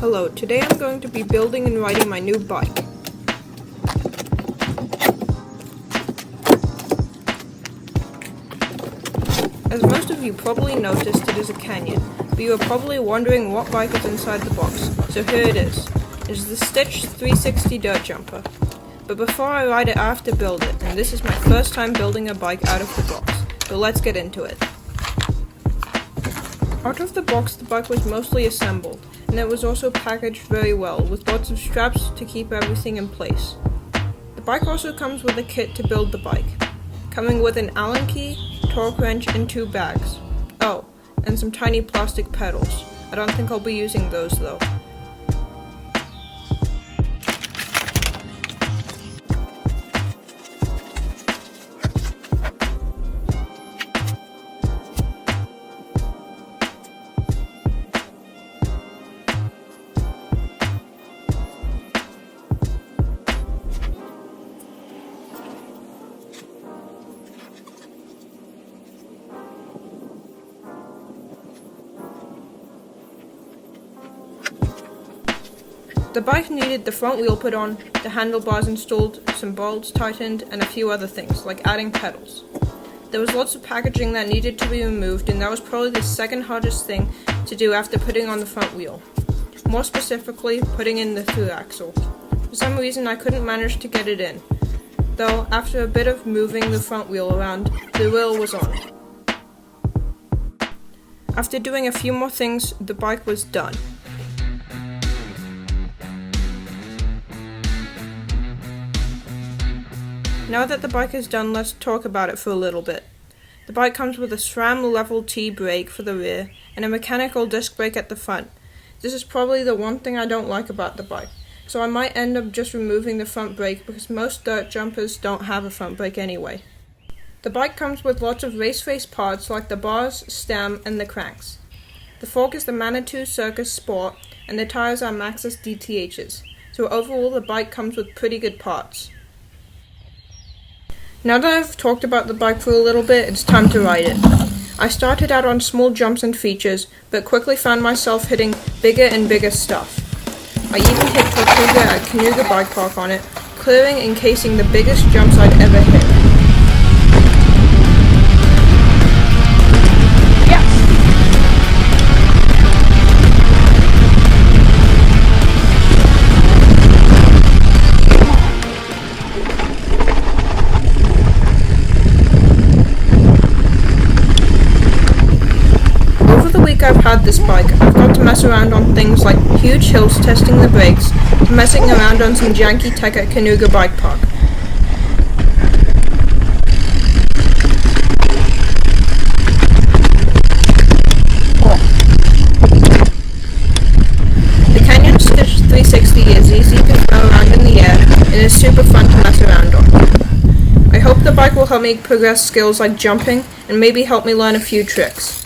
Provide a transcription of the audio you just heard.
Hello, today I'm going to be building and riding my new bike. As most of you probably noticed, it is a Canyon, but you are probably wondering what bike is inside the box, so here it is. It is the Stitch 360 Dirt Jumper. But before I ride it, I have to build it, and this is my first time building a bike out of the box, so let's get into it. Out of the box, the bike was mostly assembled, and it was also packaged very well, with lots of straps to keep everything in place. The bike also comes with a kit to build the bike, coming with an Allen key, torque wrench, and 2 bags. Oh, and some tiny plastic pedals. I don't think I'll be using those though. The bike needed the front wheel put on, the handlebars installed, some bolts tightened, and a few other things, like adding pedals. There was lots of packaging that needed to be removed, and that was probably the second hardest thing to do after putting on the front wheel. More specifically, putting in the through axle. For some reason I couldn't manage to get it in, though after a bit of moving the front wheel around, the wheel was on. After doing a few more things, the bike was done. Now that the bike is done, let's talk about it for a little bit. The bike comes with a SRAM Level T brake for the rear and a mechanical disc brake at the front. This is probably the one thing I don't like about the bike, so I might end up just removing the front brake because most dirt jumpers don't have a front brake anyway. The bike comes with lots of race face parts like the bars, stem, and the cranks. The fork is the Manitou Circus Sport and the tires are Maxxis DTHs, so overall the bike comes with pretty good parts. Now that I've talked about the bike for a little bit, it's time to ride it. I started out on small jumps and features, but quickly found myself hitting bigger and bigger stuff. I even hit Tortuga at Kanuga Bike Park on it, clearing and casing the biggest jumps I'd ever hit. I've had this bike, I've got to mess around on things like huge hills testing the brakes, to messing around on some janky tech at Kanuga Bike Park. The Canyon Stitch 360 is easy to throw around in the air and is super fun to mess around on. I hope the bike will help me progress skills like jumping and maybe help me learn a few tricks.